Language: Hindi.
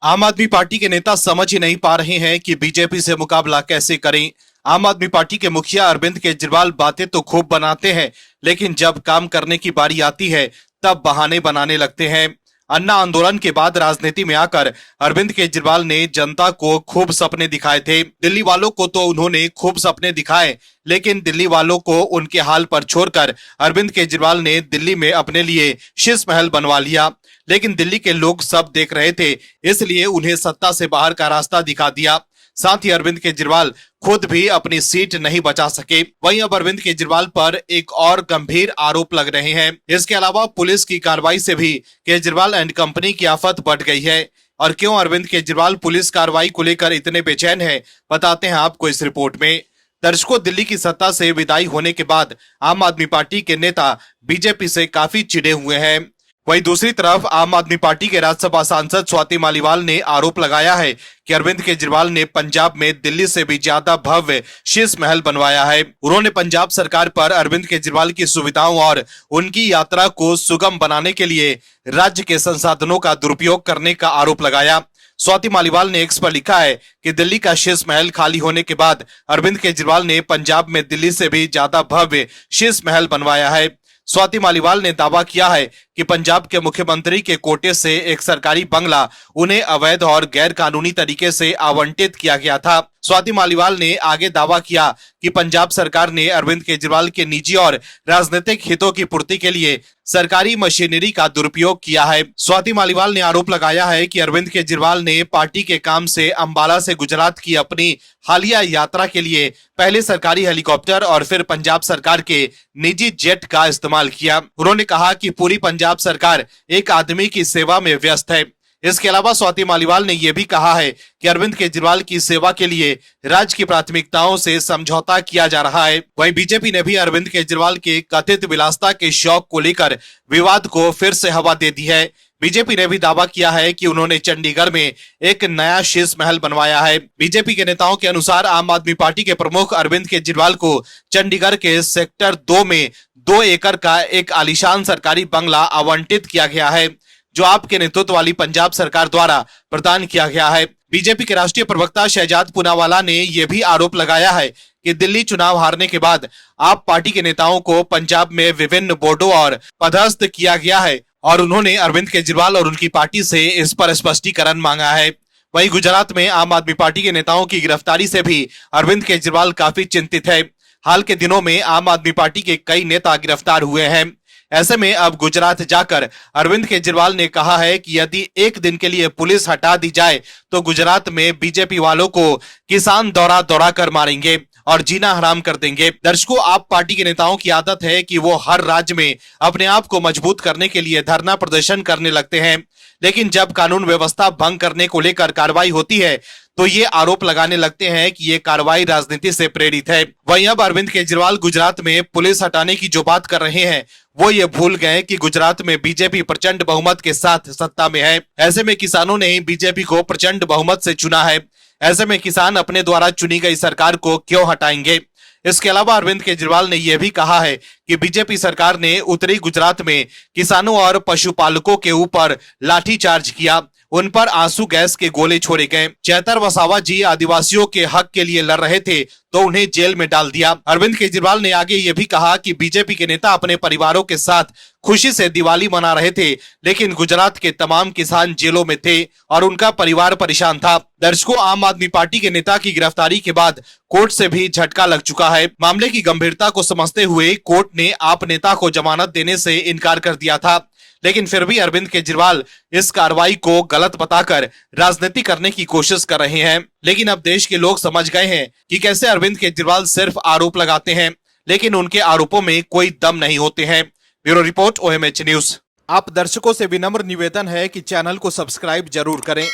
आम आदमी पार्टी के नेता समझ ही नहीं पा रहे हैं कि बीजेपी से मुकाबला कैसे करें। आम आदमी पार्टी के मुखिया अरविंद केजरीवाल बातें तो खूब बनाते हैं, लेकिन जब काम करने की बारी आती है तब बहाने बनाने लगते हैं। अन्ना आंदोलन के बाद राजनीति में आकर अरविंद केजरीवाल ने जनता को खूब सपने दिखाए थे। दिल्ली वालों को तो उन्होंने खूब सपने दिखाए, लेकिन दिल्ली वालों को उनके हाल पर छोड़कर अरविंद केजरीवाल ने दिल्ली में अपने लिए शीश महल बनवा लिया। लेकिन दिल्ली के लोग सब देख रहे थे, इसलिए उन्हें सत्ता से बाहर का रास्ता दिखा दिया। साथ ही अरविंद केजरीवाल खुद भी अपनी सीट नहीं बचा सके। वहीं अब अरविंद केजरीवाल पर एक और गंभीर आरोप लग रहे हैं। इसके अलावा पुलिस की कार्रवाई से भी केजरीवाल एंड कंपनी की आफत बढ़ गई है। और क्यों अरविंद केजरीवाल पुलिस कार्रवाई को लेकर इतने बेचैन हैं, बताते हैं आपको इस रिपोर्ट में। दर्शकों, दिल्ली की सत्ता से विदाई होने के बाद आम आदमी पार्टी के नेता बीजेपी से काफी चिढ़े हुए हैं। वहीं दूसरी तरफ आम आदमी पार्टी के राज्यसभा सांसद स्वाति मालीवाल ने आरोप लगाया है कि अरविंद केजरीवाल ने पंजाब में दिल्ली से भी ज्यादा भव्य शीश महल बनवाया है। उन्होंने पंजाब सरकार पर अरविंद केजरीवाल की सुविधाओं और उनकी यात्रा को सुगम बनाने के लिए राज्य के संसाधनों का दुरुपयोग करने का आरोप लगाया। स्वाति मालीवाल ने एक्स पर लिखा है कि दिल्ली का शीश महल खाली होने के बाद अरविंद केजरीवाल ने पंजाब में दिल्ली से भी ज्यादा भव्य शीश महल बनवाया है। स्वाति मालीवाल ने दावा किया है कि पंजाब के मुख्यमंत्री के कोटे से एक सरकारी बंगला उन्हें अवैध और गैर कानूनी तरीके से आवंटित किया गया था। स्वाति मालीवाल ने आगे दावा किया कि पंजाब सरकार ने अरविंद केजरीवाल के निजी और राजनीतिक हितों की पूर्ति के लिए सरकारी मशीनरी का दुरुपयोग किया है। स्वाति मालीवाल ने आरोप लगाया है कि अरविंद केजरीवाल ने पार्टी के काम से अंबाला से गुजरात की अपनी हालिया यात्रा के लिए पहले सरकारी हेलीकॉप्टर और फिर पंजाब सरकार के निजी जेट का इस्तेमाल किया। उन्होंने कहा कि पूरी पंजाब सरकार एक आदमी की सेवा में व्यस्त है। इसके अलावा स्वाति मालीवाल ने यह भी कहा है कि अरविंद केजरीवाल की सेवा के लिए राज्य की प्राथमिकताओं से समझौता किया जा रहा है। वहीं बीजेपी ने भी अरविंद केजरीवाल के कथित विलासिता के शौक को लेकर विवाद को फिर से हवा दे दी है। बीजेपी ने भी दावा किया है कि उन्होंने चंडीगढ़ में एक नया शीश महल बनवाया है। बीजेपी के नेताओं के अनुसार आम आदमी पार्टी के प्रमुख अरविंद केजरीवाल को चंडीगढ़ के सेक्टर 2 में 2 एकड़ का एक आलीशान सरकारी बंगला आवंटित किया गया है, जो आपके नेतृत्व वाली पंजाब सरकार द्वारा प्रदान किया गया है। बीजेपी के राष्ट्रीय प्रवक्ता शहजाद पूनावाला ने यह भी आरोप लगाया है कि दिल्ली चुनाव हारने के बाद आप पार्टी के नेताओं को पंजाब में विभिन्न बोर्डों और पदस्थ किया गया है और उन्होंने अरविंद केजरीवाल और उनकी पार्टी से इस पर स्पष्टीकरण मांगा है। वहीं गुजरात में आम आदमी पार्टी के नेताओं की गिरफ्तारी से भी अरविंद केजरीवाल काफी चिंतित है। हाल के दिनों में आम आदमी पार्टी के कई नेता गिरफ्तार हुए हैं। ऐसे में अब गुजरात जाकर अरविंद केजरीवाल ने कहा है कि यदि एक दिन के लिए पुलिस हटा दी जाए तो गुजरात में बीजेपी वालों को किसान दौरा दौरा कर मारेंगे और जीना हराम कर देंगे। दर्शकों, आप पार्टी के नेताओं की आदत है कि वो हर राज्य में अपने आप को मजबूत करने के लिए धरना प्रदर्शन करने लगते हैं, लेकिन जब कानून व्यवस्था भंग करने को लेकर कार्रवाई होती है तो ये आरोप लगाने लगते हैं कि ये कार्रवाई राजनीति से प्रेरित है। वहीं अब अरविंद केजरीवाल गुजरात में पुलिस हटाने की जो बात कर रहे हैं, वो ये भूल गए कि गुजरात में बीजेपी प्रचंड बहुमत के साथ सत्ता में है। ऐसे में किसानों ने ही बीजेपी को प्रचंड बहुमत से चुना है। ऐसे में किसान अपने द्वारा चुनी गई सरकार को क्यों हटाएंगे। इसके अलावा अरविंद केजरीवाल ने यह भी कहा है कि बीजेपी सरकार ने उत्तरी गुजरात में किसानों और पशुपालकों के ऊपर लाठीचार्ज किया, उन पर आंसू गैस के गोले छोड़े गए। चैतर वसावा जी आदिवासियों के हक के लिए लड़ रहे थे तो उन्हें जेल में डाल दिया। अरविंद केजरीवाल ने आगे ये भी कहा कि बीजेपी के नेता अपने परिवारों के साथ खुशी से दिवाली मना रहे थे, लेकिन गुजरात के तमाम किसान जेलों में थे और उनका परिवार परेशान था। दर्शकों, आम आदमी पार्टी के नेता की गिरफ्तारी के बाद कोर्ट से भी झटका लग चुका है। मामले की गंभीरता को समझते हुए कोर्ट ने आप नेता को जमानत देने से इनकार कर दिया था, लेकिन फिर भी अरविंद केजरीवाल इस कार्रवाई को गलत बताकर राजनीति करने की कोशिश कर रहे हैं। लेकिन अब देश के लोग समझ गए हैं कि कैसे अरविंद केजरीवाल सिर्फ आरोप लगाते हैं, लेकिन उनके आरोपों में कोई दम नहीं होते हैं। Bureau report, OMH news. आप दर्शकों से विनम्र निवेदन है कि चैनल को सब्सक्राइब जरूर करें